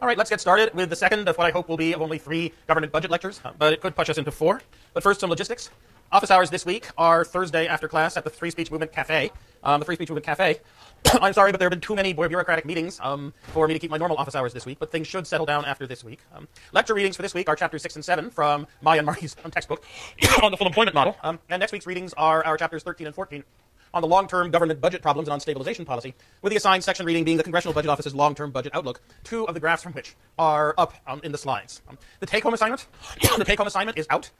All right, let's get started with the second of what I hope will be of only 3 government budget lectures, but it could push us into 4. But first, some logistics. Office hours this week are Thursday after class at the Free Speech Movement Cafe. The Free Speech Movement Cafe. I'm sorry, but there have been too many bureaucratic meetings for me to keep my normal office hours this week, but things should settle down after this week. Lecture readings for this week are chapters 6 and 7 from my and Marty's textbook on the full employment model. And next week's readings are our chapters 13 and 14 on the long-term government budget problems and on stabilization policy, with the assigned section reading being the Congressional Budget Office's long-term budget outlook, 2 of the graphs from which are up in the slides. The take-home assignment is out.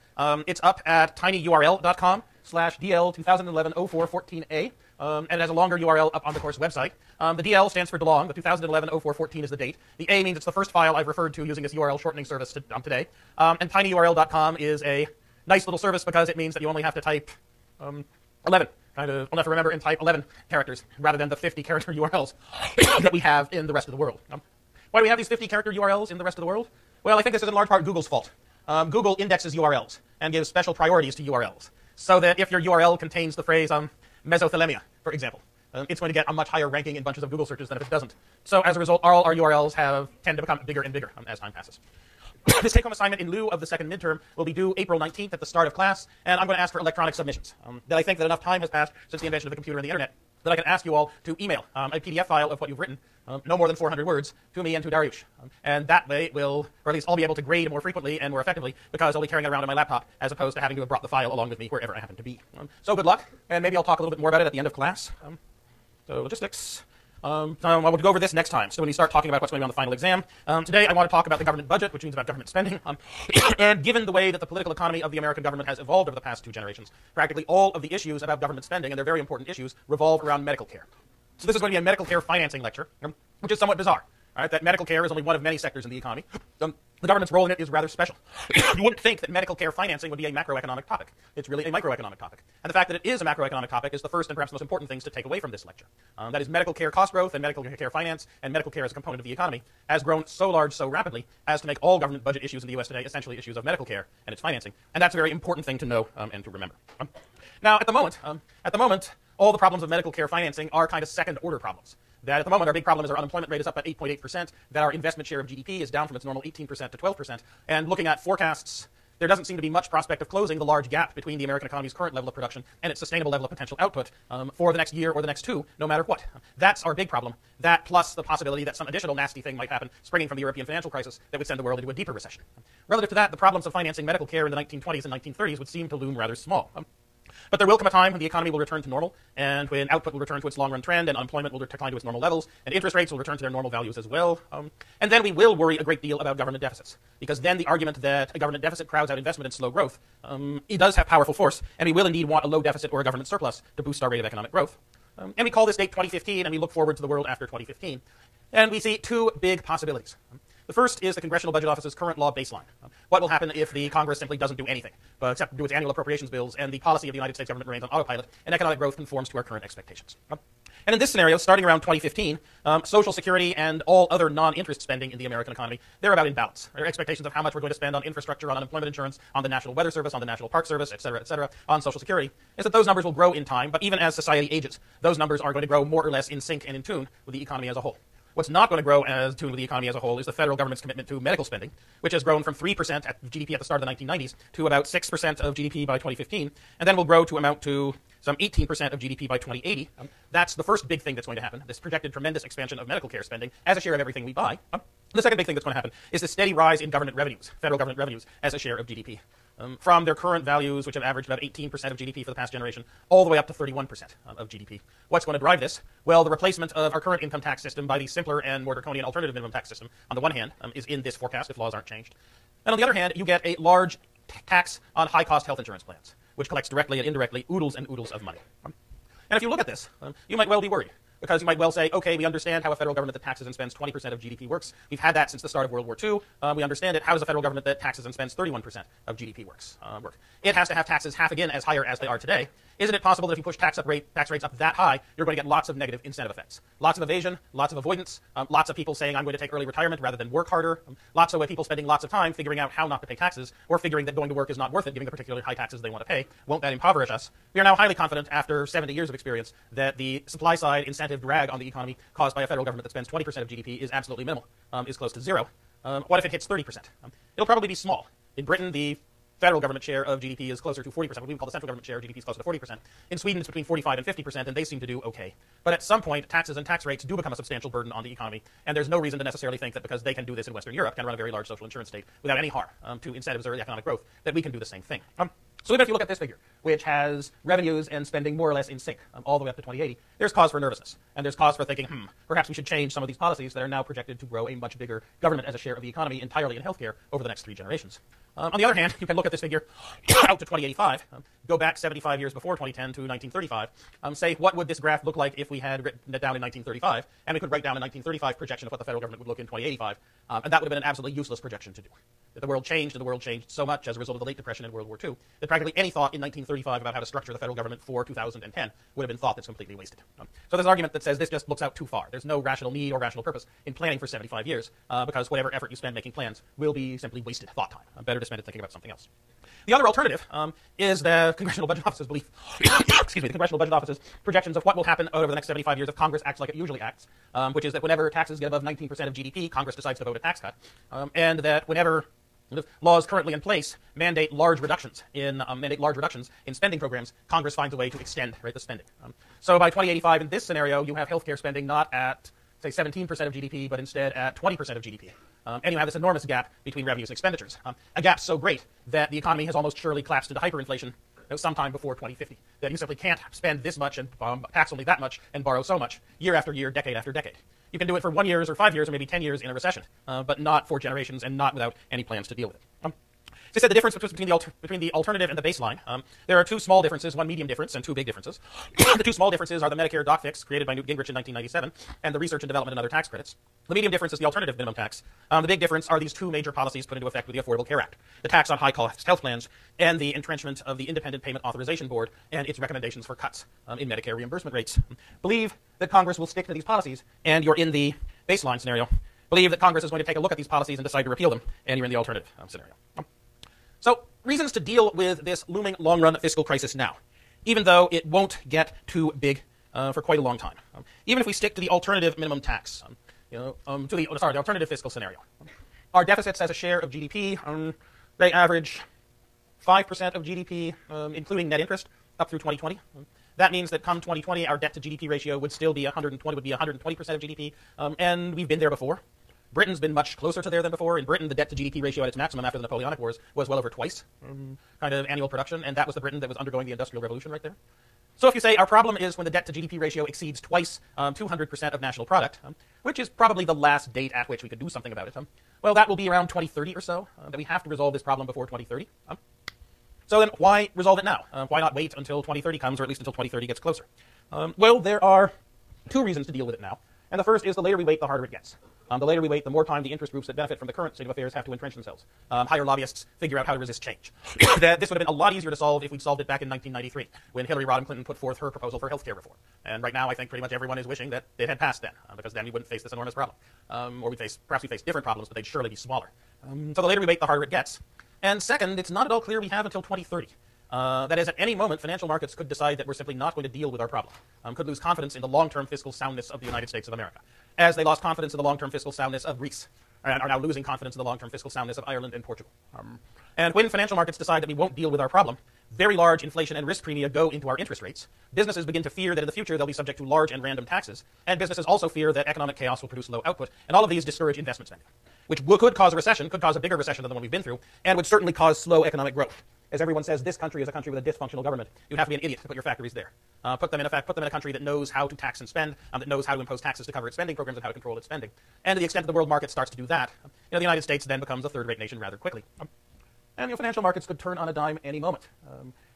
It's up at tinyurl.com/DL2011-0414A, and it has a longer URL up on the course website. The DL stands for DeLong. The 2011-0414 is the date. The A means it's the first file I've referred to using this URL shortening service today. And tinyurl.com is a nice little service because it means that you only have to type 11. Only have to remember and type 11 characters rather than the 50-character URLs that we have in the rest of the world. Why do we have these 50-character URLs in the rest of the world? Well, I think this is in large part Google's fault. Google indexes URLs and gives special priorities to URLs, so that if your URL contains the phrase mesothelioma, for example, it's going to get a much higher ranking in bunches of Google searches than if it doesn't. So as a result, all our URLs tend to become bigger and bigger as time passes. This take-home assignment in lieu of the second midterm will be due April 19th at the start of class, and I'm going to ask for electronic submissions. That I think that enough time has passed since the invention of the computer and the internet that I can ask you all to email a PDF file of what you've written, no more than 400 words, to me and to Dariush. And that way or at least I'll be able to grade more frequently and more effectively because I'll be carrying it around on my laptop as opposed to having to have brought the file along with me wherever I happen to be. So good luck, and maybe I'll talk a little bit more about it at the end of class. So logistics. I will go over this next time, so when we start talking about what's going to be on the final exam. Today I want to talk about the government budget, which means about government spending. And given the way that the political economy of the American government has evolved over the past 2 generations, practically all of the issues about government spending, and they're very important issues, revolve around medical care. So this is going to be a medical care financing lecture, which is somewhat bizarre. All right, that medical care is only one of many sectors in the economy. The government's role in it is rather special. You wouldn't think that medical care financing would be a macroeconomic topic. It's really a microeconomic topic. And the fact that it is a macroeconomic topic is the first and perhaps most important things to take away from this lecture. That is, medical care cost growth and medical care finance and medical care as a component of the economy has grown so large so rapidly as to make all government budget issues in the U.S. today essentially issues of medical care and its financing. And that's a very important thing to know and to remember. Now, at the moment, all the problems of medical care financing are kind of second-order problems. That at the moment our big problem is our unemployment rate is up at 8.8%, that our investment share of GDP is down from its normal 18% to 12%, and looking at forecasts, there doesn't seem to be much prospect of closing the large gap between the American economy's current level of production and its sustainable level of potential output for the next year or the next 2, no matter what. That's our big problem. That plus the possibility that some additional nasty thing might happen springing from the European financial crisis that would send the world into a deeper recession. Relative to that, the problems of financing medical care in the 1920s and 1930s would seem to loom rather small. But there will come a time when the economy will return to normal, and when output will return to its long-run trend, and unemployment will decline to its normal levels, and interest rates will return to their normal values as well. And then we will worry a great deal about government deficits, because then the argument that a government deficit crowds out investment and slow growth, it does have powerful force, and we will indeed want a low deficit or a government surplus to boost our rate of economic growth. And we call this date 2015, and we look forward to the world after 2015. And we see 2 big possibilities. The first is the Congressional Budget Office's current law baseline. What will happen if the Congress simply doesn't do anything, except do its annual appropriations bills, and the policy of the United States government remains on autopilot, and economic growth conforms to our current expectations? And in this scenario, starting around 2015, Social Security and all other non-interest spending in the American economy, they're about in balance. There are expectations of how much we're going to spend on infrastructure, on unemployment insurance, on the National Weather Service, on the National Park Service, et cetera, on Social Security, is that those numbers will grow in time, but even as society ages, those numbers are going to grow more or less in sync and in tune with the economy as a whole. What's not going to grow as tune with the economy as a whole is the federal government's commitment to medical spending, which has grown from 3% at GDP at the start of the 1990s to about 6% of GDP by 2015, and then will grow to amount to some 18% of GDP by 2080. That's the first big thing that's going to happen, this projected tremendous expansion of medical care spending as a share of everything we buy. The second big thing that's going to happen is the steady rise in government revenues, federal government revenues, as a share of GDP. From their current values, which have averaged about 18% of GDP for the past generation, all the way up to 31% of GDP. What's going to drive this? Well, the replacement of our current income tax system by the simpler and more draconian alternative minimum tax system, on the one hand, is in this forecast if laws aren't changed. And on the other hand, you get a large tax on high-cost health insurance plans, which collects directly and indirectly oodles and oodles of money. And if you look at this, you might well be worried. Because you might well say, okay, we understand how a federal government that taxes and spends 20% of GDP works. We've had that since the start of World War II. We understand it. How does a federal government that taxes and spends 31% of GDP work? It has to have taxes half again as higher as they are today. isn't it possible that if you push tax rates up that high, you're going to get lots of negative incentive effects? Lots of evasion, lots of avoidance, lots of people saying, I'm going to take early retirement rather than work harder, lots of people spending lots of time figuring out how not to pay taxes, or figuring that going to work is not worth it, given the particularly high taxes they want to pay. Won't that impoverish us? We are now highly confident, after 70 years of experience, that the supply-side incentive drag on the economy caused by a federal government that spends 20% of GDP is absolutely minimal, is close to zero. What if it hits 30%? It'll probably be small. In Britain, the federal government share of GDP is closer to 40%. What we call the central government share of GDP is closer to 40%. In Sweden, it's between 45 and 50%, and they seem to do okay. But at some point, taxes and tax rates do become a substantial burden on the economy, and there's no reason to necessarily think that because they can do this in Western Europe, can run a very large social insurance state without any harm to incentives or economic growth, that we can do the same thing. So even if you look at this figure, which has revenues and spending more or less in sync all the way up to 2080, there's cause for nervousness. And there's cause for thinking, perhaps we should change some of these policies that are now projected to grow a much bigger government as a share of the economy entirely in healthcare over the next 3 generations. On the other hand, you can look at this figure out to 2085, go back 75 years before 2010 to 1935, say what would this graph look like if we had written it down in 1935, and we could write down a 1935 projection of what the federal government would look in 2085, and that would have been an absolutely useless projection to do. That the world changed, and the world changed so much as a result of the late Depression and World War II, that practically any thought in 1935 about how to structure the federal government for 2010 would have been thought that's completely wasted. So there's an argument that says this just looks out too far. There's no rational need or rational purpose in planning for 75 years, because whatever effort you spend making plans will be simply wasted thought time. Better to spend it thinking about something else. The other alternative is the Congressional Budget Office's belief, the Congressional Budget Office's projections of what will happen over the next 75 years if Congress acts like it usually acts, which is that whenever taxes get above 19% of GDP, Congress decides to vote a tax cut, and that whenever laws currently in place mandate large reductions in spending programs, Congress finds a way to extend the spending. So by 2085, in this scenario, you have healthcare spending not at, say, 17% of GDP, but instead at 20% of GDP. And you have this enormous gap between revenues and expenditures. A gap so great that the economy has almost surely collapsed into hyperinflation sometime before 2050. That you simply can't spend this much and tax only that much and borrow so much year after year, decade after decade. You can do it for 1 year or 5 years or maybe 10 years in a recession, but not for generations and not without any plans to deal with it. As I said, the difference between the alternative and the baseline, there are 2 small differences, 1 medium difference, and 2 big differences. The 2 small differences are the Medicare doc fix created by Newt Gingrich in 1997 and the research and development and other tax credits. The medium difference is the alternative minimum tax. The big difference are these 2 major policies put into effect with the Affordable Care Act, the tax on high-cost health plans and the entrenchment of the Independent Payment Authorization Board and its recommendations for cuts in Medicare reimbursement rates. Believe that Congress will stick to these policies, and you're in the baseline scenario. Believe that Congress is going to take a look at these policies and decide to repeal them, and you're in the alternative scenario. So, reasons to deal with this looming long-run fiscal crisis now, even though it won't get too big for quite a long time. Even if we stick to the alternative minimum tax, the alternative fiscal scenario. Our deficits as a share of GDP, they average 5% of GDP, including net interest, up through 2020. That means that come 2020, our debt to GDP ratio would still be 120% of GDP, and we've been there before. Britain's been much closer to there than before. In Britain, the debt to GDP ratio at its maximum after the Napoleonic Wars was well over twice kind of annual production, and that was the Britain that was undergoing the Industrial Revolution right there. So if you say our problem is when the debt to GDP ratio exceeds twice 200% of national product, which is probably the last date at which we could do something about it, well, that will be around 2030 or so, that we have to resolve this problem before 2030. So then why resolve it now? Why not wait until 2030 comes, or at least until 2030 gets closer? Well, there are 2 reasons to deal with it now. And the first is the later we wait, the harder it gets. The later we wait, the more time the interest groups that benefit from the current state of affairs have to entrench themselves. Hire lobbyists, figure out how to resist change. That this would have been a lot easier to solve if we'd solved it back in 1993, when Hillary Rodham Clinton put forth her proposal for health care reform. And right now, I think pretty much everyone is wishing that it had passed then, because then we wouldn't face this enormous problem. Or perhaps we face different problems, but they'd surely be smaller. So the later we wait, the harder it gets. And second, it's not at all clear we have until 2030. That is, at any moment, financial markets could decide that we're simply not going to deal with our problem, could lose confidence in the long-term fiscal soundness of the United States of America, as they lost confidence in the long-term fiscal soundness of Greece, and are now losing confidence in the long-term fiscal soundness of Ireland and Portugal. And when financial markets decide that we won't deal with our problem, very large inflation and risk premia go into our interest rates. Businesses begin to fear that in the future they'll be subject to large and random taxes, and businesses also fear that economic chaos will produce low output, and all of these discourage investment spending, which could cause a recession, could cause a bigger recession than the one we've been through, and would certainly cause slow economic growth. As everyone says, this country is a country with a dysfunctional government. You'd have to be an idiot to put your factories there. Put them in a country that knows how to tax and spend, that knows how to impose taxes to cover its spending programs and how to control its spending. And to the extent that the world market starts to do that, the United States then becomes a third-rate nation rather quickly. And financial markets could turn on a dime any moment.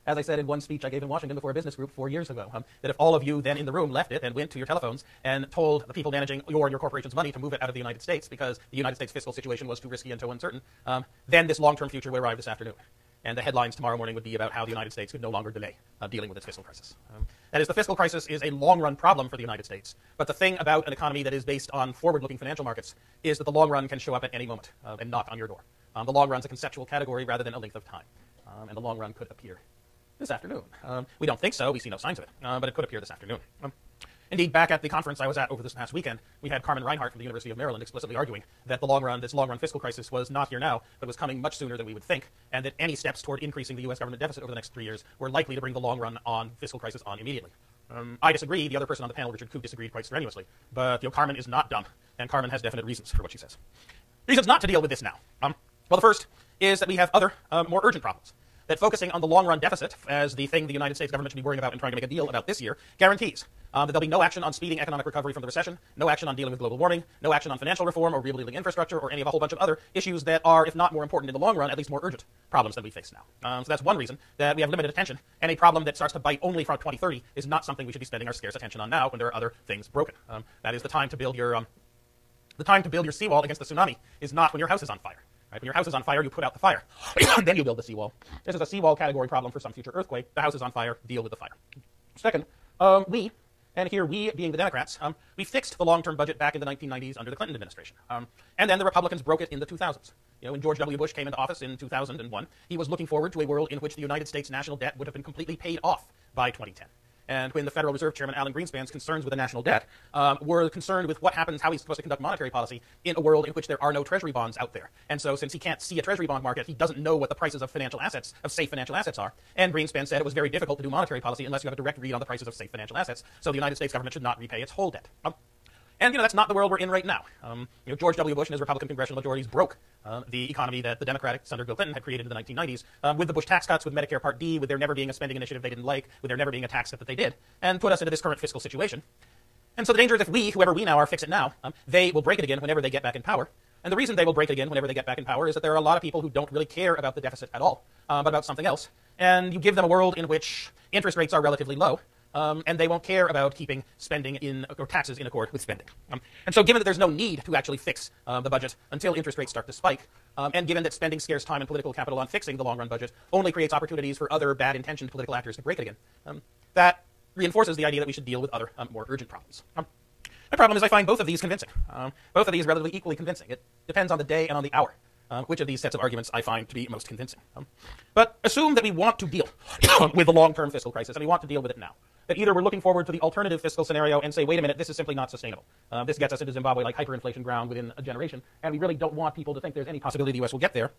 As I said in one speech I gave in Washington before a business group 4 years ago, that if all of you then in the room left it and went to your telephones and told the people managing your corporation's money to move it out of the United States because the United States fiscal situation was too risky and too uncertain, then this long-term future will arrive this afternoon. and the headlines tomorrow morning would be about how the United States could no longer delay dealing with its fiscal crisis. That is, the fiscal crisis is a long-run problem for the United States, but the thing about an economy that is based on forward-looking financial markets is that the long run can show up at any moment and knock on your door. The long run is a conceptual category rather than a length of time, and the long run could appear this afternoon. We don't think so. We see no signs of it, but it could appear this afternoon. Indeed, back at the conference I was at over this past weekend, we had Carmen Reinhart from the University of Maryland explicitly arguing that the long run, this long-run fiscal crisis was not here now, but was coming much sooner than we would think, and that any steps toward increasing the U.S. government deficit over the next 3 years were likely to bring the long run on fiscal crisis on immediately. I disagree. The other person on the panel, Richard Koop, disagreed quite strenuously. But Carmen is not dumb, and Carmen has definite reasons for what she says. Reasons not to deal with this now. Well, the first is that we have other, more urgent problems. That focusing on the long-run deficit as the thing the United States government should be worrying about and trying to make a deal about this year guarantees that there'll be no action on speeding economic recovery from the recession, no action on dealing with global warming, no action on financial reform or rebuilding infrastructure or any of a whole bunch of other issues that are, if not more important in the long run, at least more urgent problems than we face now. So that's one reason that we have limited attention, and a problem that starts to bite only from 2030 is not something we should be spending our scarce attention on now when there are other things broken. That is the time to build your seawall against the tsunami is not when your house is on fire. Right? When your house is on fire, you put out the fire. Then you build the seawall. This is a seawall category problem for some future earthquake. The house is on fire. Deal with the fire. Second, we, and here we being the Democrats, we fixed the long-term budget back in the 1990s under the Clinton administration. And then the Republicans broke it in the 2000s. When George W. Bush came into office in 2001, he was looking forward to a world in which the United States national debt would have been completely paid off by 2010. And when the Federal Reserve Chairman Alan Greenspan's concerns with the national debt were concerned with what happens, how he's supposed to conduct monetary policy in a world in which there are no treasury bonds out there. And so since he can't see a treasury bond market, he doesn't know what the prices of financial assets, of safe financial assets are. And Greenspan said it was very difficult to do monetary policy unless you have a direct read on the prices of safe financial assets. So the United States government should not repay its whole debt. And that's not the world we're in right now. George W. Bush and his Republican congressional majorities broke the economy that the Democratic Senator Bill Clinton had created in the 1990s with the Bush tax cuts, with Medicare Part D, with there never being a spending initiative they didn't like, with there never being a tax cut that they did, and put us into this current fiscal situation. And so the danger is if we, whoever we now are, fix it now, they will break it again whenever they get back in power. And the reason they will break it again whenever they get back in power is that there are a lot of people who don't really care about the deficit at all, but about something else. And you give them a world in which interest rates are relatively low, and they won't care about keeping spending or taxes in accord with spending. And so given that there's no need to actually fix the budget until interest rates start to spike, and given that spending scarce time and political capital on fixing the long-run budget only creates opportunities for other bad-intentioned political actors to break it again, that reinforces the idea that we should deal with other more urgent problems. My problem is I find both of these convincing. Both of these relatively equally convincing. It depends on the day and on the hour. Which of these sets of arguments I find to be most convincing. But assume that we want to deal with the long-term fiscal crisis, and we want to deal with it now. That either we're looking forward to the alternative fiscal scenario and say, wait a minute, this is simply not sustainable. This gets us into Zimbabwe like hyperinflation ground within a generation, and we really don't want people to think there's any possibility the U.S. will get there.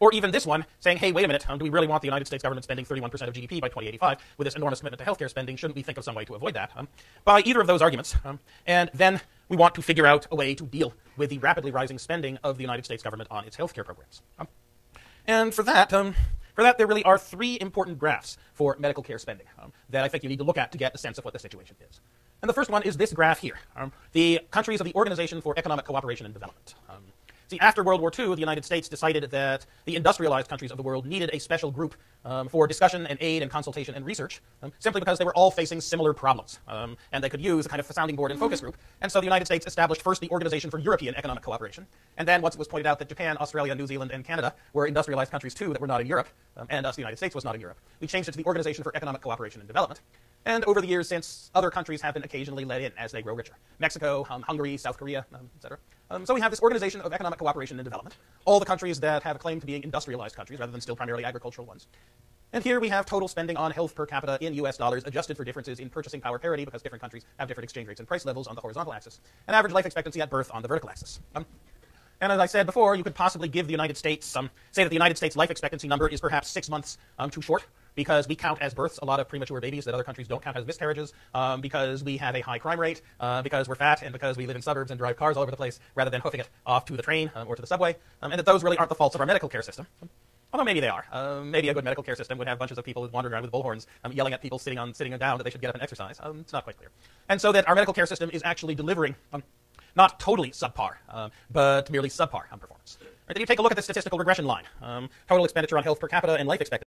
Or even this one, saying, hey, wait a minute, do we really want the United States government spending 31% of GDP by 2085 with this enormous commitment to healthcare spending? Shouldn't we think of some way to avoid that? By either of those arguments, and then we want to figure out a way to deal with the rapidly rising spending of the United States government on its healthcare programs. And for that, there really are three important graphs for medical care spending that I think you need to look at to get a sense of what the situation is. And the first one is this graph here, the countries of the Organization for Economic Cooperation and Development. See, after World War II, the United States decided that the industrialized countries of the world needed a special group for discussion and aid and consultation and research, simply because they were all facing similar problems, and they could use a kind of sounding board and focus group. And so the United States established first the Organization for European Economic Cooperation, and then once it was pointed out that Japan, Australia, New Zealand, and Canada were industrialized countries too that were not in Europe, and thus the United States was not in Europe, we changed it to the Organization for Economic Cooperation and Development. And over the years since, other countries have been occasionally let in as they grow richer. Mexico, Hungary, South Korea, etc. So we have this Organization of Economic Cooperation and Development, all the countries that have a claim to being industrialized countries rather than still primarily agricultural ones. And here we have total spending on health per capita in US dollars adjusted for differences in purchasing power parity because different countries have different exchange rates and price levels on the horizontal axis, and average life expectancy at birth on the vertical axis. And as I said before, you could possibly give the United States, say that the United States life expectancy number is perhaps 6 months too short, because we count as births a lot of premature babies that other countries don't count as miscarriages, because we have a high crime rate, because we're fat, and because we live in suburbs and drive cars all over the place rather than hoofing it off to the train or to the subway, and that those really aren't the faults of our medical care system. Although maybe they are. Maybe a good medical care system would have bunches of people wandering around with bullhorns yelling at people sitting down that they should get up and exercise. It's not quite clear. And so that our medical care system is actually delivering not totally subpar, but merely subpar performance. Right, then you take a look at the statistical regression line. Total expenditure on health per capita and life expectancy.